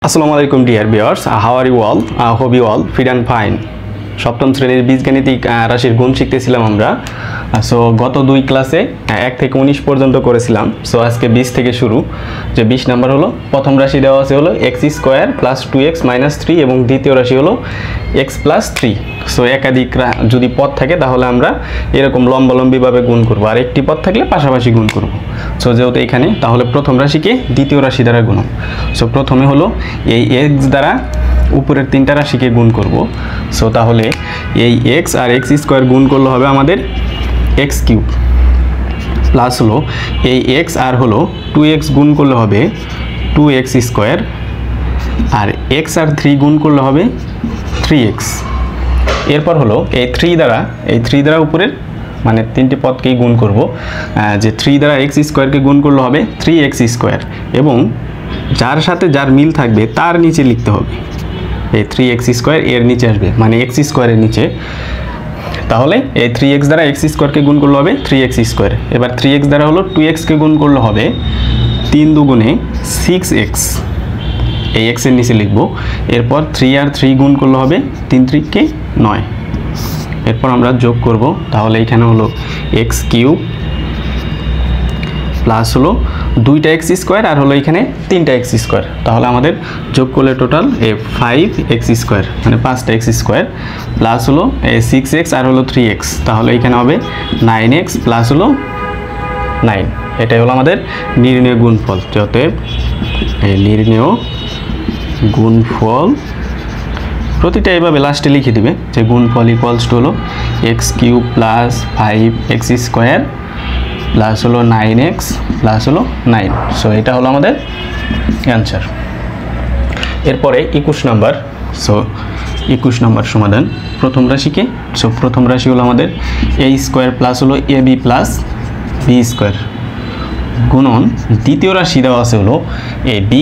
Assalamualaikum dear viewers, how are you all? Hope you all fit and fine. সপ্তম শ্রেণীর বীজগণিতিক রাশির গুণ শিখতেছিলাম আমরা। সো গত দুই ক্লাসে 1 থেকে 19 পর্যন্ত করেছিলাম। সো আজকে 20 থেকে শুরু। যে 20 নাম্বার হলো প্রথম রাশি দেওয়া আছে হলো x² + 2x - 3 এবং দ্বিতীয় রাশি হলো x + 3। সো একাধিক যদি পদ থাকে তাহলে আমরা এরকম লম্বালম্বিভাবে গুণ করব, আর একটি পদ থাকলে পাশাপাশি গুণ করব। সো যেহেতু এখানে তাহলে প্রথম রাশিকে দ্বিতীয় রাশি দ্বারা গুণ। সো প্রথমে হলো এই x দ্বারা উপরের তিনটা রাশিকে গুণ করব। সো তাহলে এই x আর x² গুণ করলে হবে আমাদের x³ প্লাস হলো এই x আর হলো 2x গুণ করলে হবে 2x², আর x আর 3 গুণ করলে হবে 3x। এরপর হলো এই 3 দ্বারা উপরের মানে তিনটি পদকেই গুণ করব। যে 3 দ্বারা x² কে গুণ করলে হবে 3x², এবং যার সাথে যার মিল থাকবে তার নিচে লিখতে হবে এই 3x² এর নিচে আসবে, মানে x² এর নিচে। তাহলে এই 3x দ্বারা x² কে গুণ করলে হবে 3x²। এবার 3x দ্বারা হলো 2x কে গুণ করলে হবে 3 দুগুণে 6x, এই x এর নিচে লিখব। এরপর 3 আর 3 গুণ করলে হবে 3 × 3 = 9। এরপর আমরা যোগ করব, তাহলে এখানে হলো x³ প্লাস হলো 2টা x² আর হলো এখানে 3টা x²। তাহলে আমাদের যোগ করলে টোটাল 5x², মানে 5টা x² প্লাস হলো 6x আর হলো 3x। তাহলে এখানে হবে 9x প্লাস হলো 9। এটাই হলো আমাদের নির্ণয় গুণফল। অতএব এই নির্ণয় গুণফল প্রতিটা এইভাবে লাস্টে লিখে দিবে যে গুণফল ইকুয়ালস টু হলো x³ প্লাস 5x² প্লাস হলো 9x প্লাস হলো 9। সো এটা হলো আমাদের অ্যান্সার। এরপরে 21 নাম্বার। সো 21 নাম্বার সমাধান প্রথম রাশিকে। সো প্রথম রাশি হলো আমাদের a² প্লাস হলো ab প্লাস b² গুণন দ্বিতীয় রাশি দেওয়া আছে হলো এই b²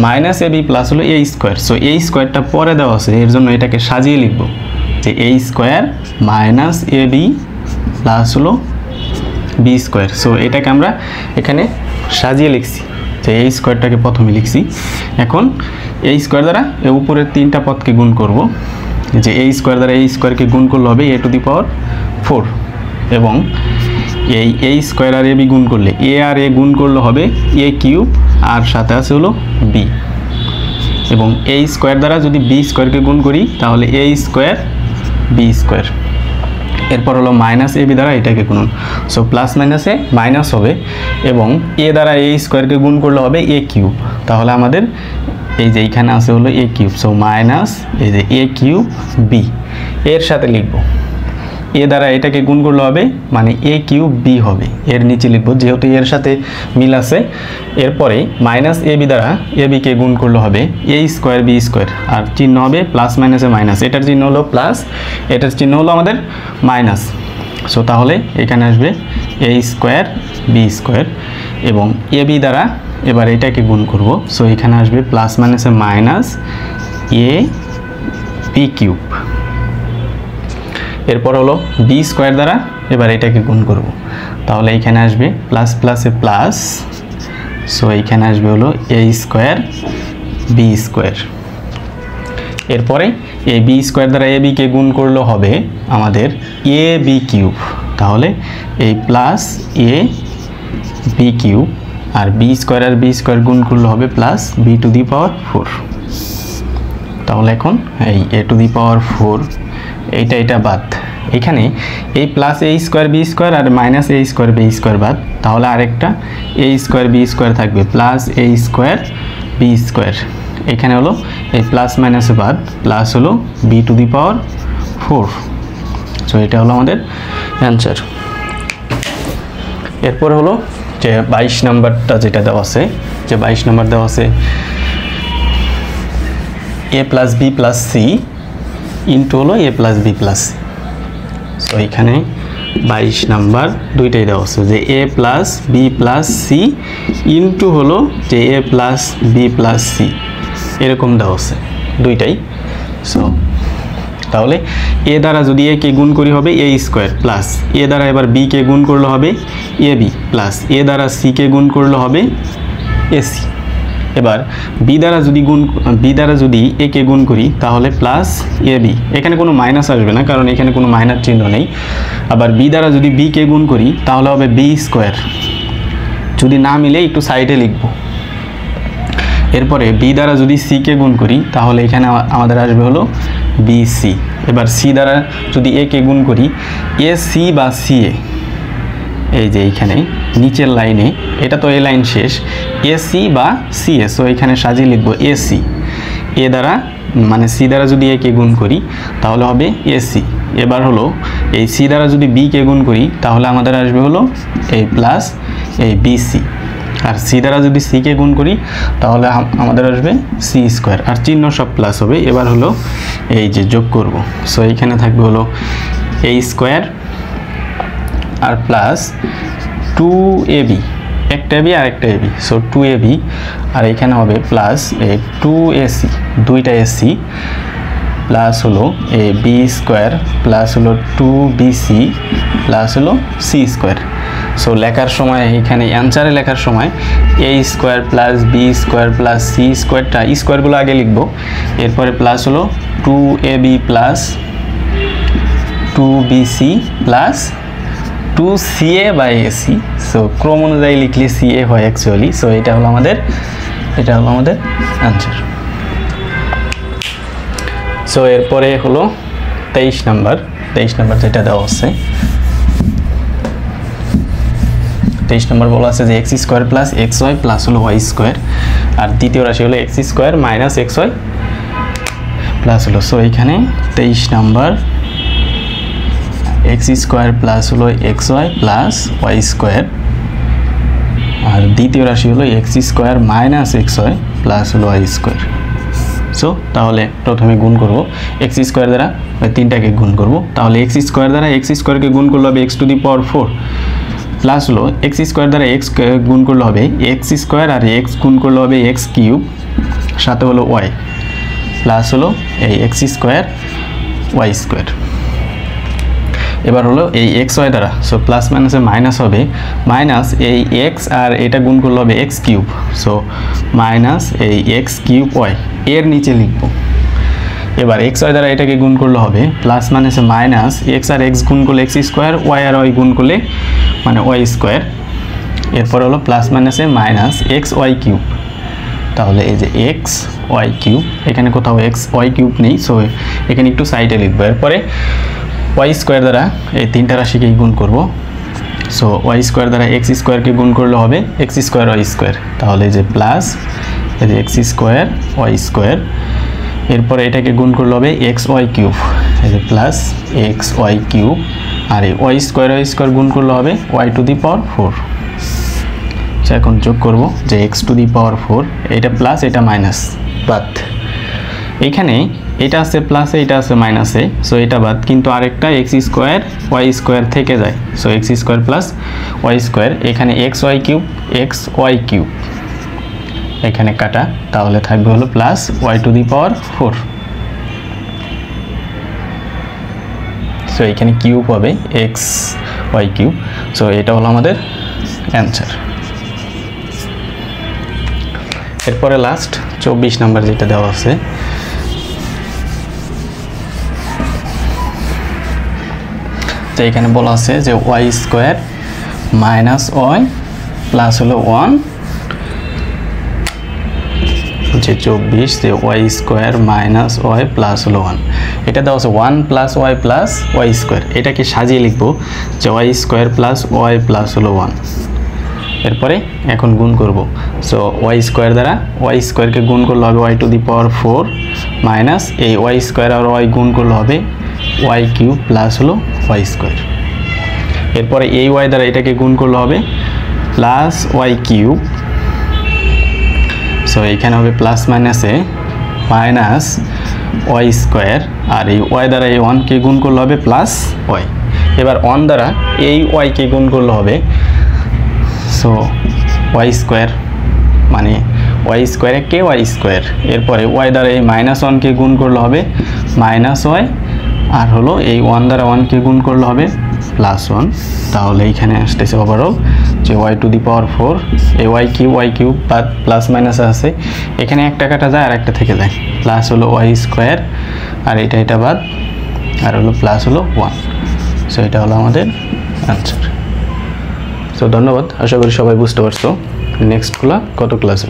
মাইনাস ab প্লাস হলো a²। সো a²টা পরে দেওয়া আছে, এর জন্য এটাকে সাজিয়ে লিখব যে a² মাইনাস ab প্লাস হলো b²। সো এটাকে আমরা এখানে সাজিয়ে লিখছি, যে a²টাকে প্রথমে লিখছি। এখন a² দ্বারা এই উপরের তিনটা পদকে গুণ করব। যে a² দ্বারা a² কে গুণ করলে হবে a⁴, এবং এই a² আর ab গুণ করলে a আর a গুণ করলে হবে a³ আর সাথে আছে হলো b, এবং a² দ্বারা যদি b² কে গুণ করি তাহলে a² b²। এরপর হলো মাইনাস ab দ্বারা এটাকে গুণন। সো প্লাস মাইনাসে মাইনাস হবে, এবং a দ্বারা a² কে গুণ করলে হবে a³। তাহলে আমাদের এই যে এইখানে আছে হলো a³। সো মাইনাস এই যে a³ b এর সাথে লিখব a দ্বারা এটাকে গুণ করলে হবে মানে a³ b হবে, এর নিচে লিখব যেহেতু এর সাথে মিল আছে। এরপরে মাইনাস ab দ্বারা ab কে গুণ করলে হবে a² b², আর চিহ্ন হবে প্লাস মাইনাসে মাইনাস। এটার চিহ্ন হলো প্লাস, এটার চিহ্ন হলো আমাদের মাইনাস। সো তাহলে এখানে আসবে a² b², এবং ab দ্বারা এবার এটাকে গুণ করব। সো এখানে আসবে প্লাস মাইনাসে মাইনাস ab³। এরপর হলো b² দ্বারা এবার এটাকে গুণ করব, তাহলে এখানে আসবে প্লাস প্লাসে প্লাস। সো এখানে আসবে হলো a² b²। এরপরে এই b² দ্বারা ab কে গুণ করলে হবে আমাদের ab³। তাহলে এই প্লাস ab³ আর b² আর b² গুণ করলে হবে প্লাস b⁴। তাহলে এখন এই a⁴ এটা বাদ। এখানে এই প্লাস a² b² আর মাইনাস a² b² বাদ, তাহলে আরেকটা a² b² থাকবে প্লাস a² b²। এখানে হলো এই প্লাস মাইনাসে বাদ, প্লাস হলো b⁴। সো এটা হলো আমাদের অ্যান্সার। এরপর হলো যে 22 নাম্বারটা যেটা দেওয়া আছে, যে 22 নাম্বার দেওয়া আছে a + b + c ইন্টু হলো a + b + c। সো এখানে 22 নাম্বার দুইটাই দেওয়া আছে, যে a + b + c ইন্টু হলো যে a + b + c, এরকম দেওয়া আছে দুইটাই। সো তাহলে a দ্বারা যদি a কে গুণ করি হবে a² প্লাস a দ্বারা এবার b কে গুণ করলে হবে ab প্লাস a দ্বারা c কে গুণ করলে হবে ac। এবার বি দ্বারা যদি এ কে গুণ করি তাহলে প্লাস এ বি, এখানে কোনো মাইনাস আসবে না কারণ এখানে কোনো মাইনাস চিহ্ন নেই। আবার বি দ্বারা যদি বি কে গুণ করি তাহলে হবে বি স্কোয়ার, যদি না মিলে একটু সাইডে লিখব। এরপরে বি দ্বারা যদি সি কে গুণ করি তাহলে এখানে আমাদের আসবে হলো বি সি। এবার সি দ্বারা যদি এ কে গুণ করি এ সি বা সি এ, এই যে এইখানে নিচের লাইনে, এটা তো এ লাইন শেষ, এ সি বা সি এ, সো এখানে সাজিয়ে লিখবো এ সি। এ দ্বারা মানে সি দ্বারা যদি এ কে গুণ করি তাহলে হবে এ সি। এবার হলো এই সি দ্বারা যদি বি কে গুণ করি তাহলে আমাদের আসবে হলো এই প্লাস এই বি সি। আর সি দ্বারা যদি সি কে গুণ করি তাহলে আমাদের আসবে সি স্কোয়ার, আর চিহ্ন সব প্লাস হবে। এবার হলো এই যে যোগ করব, সো এইখানে থাকবে হলো এ স্কোয়ার আর প্লাস 2ab, একটা এবি আর একটা এবি, সো 2ab, আর এখানে হবে প্লাস 2ac, দুইটা এসি, প্লাস হলো এ বি স্কোয়ার প্লাস হলো 2bc প্লাস হলো সি স্কোয়ার। সো লেখার সময় এখানে অ্যান্সারে লেখার সময় A square plus B square plus C স্কোয়ারটা স্কোয়ারগুলো আগে লিখবো, এরপরে প্লাস হলো 2ab plus 2bc plus 2ca by AC. So ক্রম অনুযায়ী লিখলে সিএ হয় অ্যাকচুয়ালি। সো এটা হলো আমাদের আনসার। সো এরপরে হলো 23 নাম্বার যেটা দেওয়া আছে, 23 নম্বর বলা আছে যে X square plus X Y plus হলো ওয়াই স্কোয়ার, আর দ্বিতীয় রাশি হলো X square minus X Y plus হলো, সো এখানে 23 নাম্বার এক্স স্কোয়ার প্লাস হলো X Y plus Y square, আর দ্বিতীয় রাশি হলো X square minus X Y plus হলো ওয়াই স্কোয়ার। সো তাহলে প্রথমে গুণ করব এক্স স্কোয়ার দ্বারা ওই তিনটাকে গুণ করব, তাহলে এক্স স্কোয়ার দ্বারা এক্স স্কোয়ারকে গুণ করলে হবে x two the power 4 plus হলো এক্স স্কোয়ার দ্বারা এক্স গুণ করলে হবে এক্স স্কোয়ার, আর এক্স গুণ করলে হবে এক্স কিউব, সাথে হলো ওয়াই প্লাস হলো এই এক্স স্কোয়ার ওয়াই স্কোয়ার। এবার হলো এই এক্স ওয়াই দ্বারা, সো প্লাস মাইনাসে মাইনাস হবে, মাইনাস এই এক্স আর এটা গুণ করলে হবে এক্স কিউব, সো মাইনাস এই এক্স কিউব ওয়াই, এর নিচে লিখব। এবার এক্স ওয়াই দ্বারা এটাকে গুণ করলে হবে প্লাস মাইনাসে মাইনাস এক্স আর এক্স গুণ করলে এক্স স্কোয়ার, ওয়াই আর ওয়াই গুণ করলে মানে ওয়াই স্কোয়ার, এরপর হলো প্লাস মাইনাসে মাইনাস এক্স ওয়াই কিউব, তাহলে এই যে এক্স ওয়াই কিউব, এখানে কোথাও এক্স ওয়াই কিউব নেই, সো এখানে একটু সাইডে লিখবো। এরপরে ওয়াই স্কোয়ার দ্বারা এই তিনটা রাশিকেই গুণ করব, সো ওয়াই স্কোয়ার দ্বারা এক্স স্কোয়ারকে গুণ করলে হবে এক্স স্কোয়ার ওয়াই স্কোয়ার, তাহলে যে প্লাস এই যে এক্স স্কোয়ার ওয়াই স্কোয়ার, এরপরে এটাকে গুণ করলে হবে এক্স ওয়াই কিউব, এই যে প্লাস এক্স ওয়াই কিউব, আর এই ওয়াই স্কোয়ার গুণ করলে হবে ওয়াই টু দি পাওয়ার 4। আচ্ছা, এখন যোগ করব যে এক্স টু দি পাওয়ার 4, এটা প্লাস এটা মাইনাস বাদ, এইখানে এটা আছে প্লাসে এটা আছে মাইনাসে, সো এটা বাদ, কিন্তু আরেকটা এক্স স্কোয়ার ওয়াই স্কোয়ার থেকে যায়, so X square plus Y square, এখানে এক্স ওয়াই কিউব এখানে কাটা, তাহলে থাকবে হলো plus Y to the power 4, so এখানে কিউব হবে এক্স ওয়াই কিউব। সো এটা হলো আমাদের অ্যান্সার। এরপরে লাস্ট 24 নাম্বার যেটা দেওয়া আছে, তো এখানে বলা আছে যে Y square minus Y plus হলো 1, যে 24 যে Y square minus Y plus হলো 1, এটা দেওয়া আছে 1 plus Y plus Y square, এটাকে সাজিয়ে লিখবো যে Y square plus Y plus হলো 1। এরপরে এখন গুণ করব, সো ওয়াই স্কোয়ার দ্বারা ওয়াই স্কোয়ারকে গুণ করলে হবে Y to the power 4 minus এই ওয়াই স্কোয়ার আর ওয়াই গুণ করলে হবে ওয়াই কিউব প্লাস হলো ওয়াই স্কোয়ার। এরপরে এই ওয়াই দ্বারা এটাকে গুণ করলে হবে প্লাস ওয়াই কিউব, সো এখানে হবে প্লাস মাইনাসে মাইনাস ওয়াই স্কোয়ার, আর এই ওয়াই দ্বারা এই 1কে গুণ করলে হবে প্লাস ওয়াই। এবার 1 দ্বারা এই ওয়াইকে গুণ করলে হবে, সো ওয়াই স্কোয়ার মানে ওয়াই স্কোয়ারে কে ওয়াই স্কোয়ার, এরপরে ওয়াই দ্বারা এই মাইনাস 1কে গুণ করলে হবে মাইনাস ওয়াই, আর হলো এই 1 দ্বারা 1কে গুণ করলে হবে প্লাস 1, তাহলে এইখানে আসতেছে ওভারঅল যে ওয়াই টু দি পাওয়ার 4 এই ওয়াই কিউব বাদ প্লাস মাইনাস আছে, এখানে একটা কাটা যায় আর একটা থেকে যায়, প্লাস হলো ওয়াই স্কোয়ার আর এটা বাদ আর হলো প্লাস হলো 1। সো এটা হলো আমাদের অ্যান্সার। সো ধন্যবাদ, আশা করি সবাই বুঝতে পারছো। নেক্সটগুলো কত ক্লাসে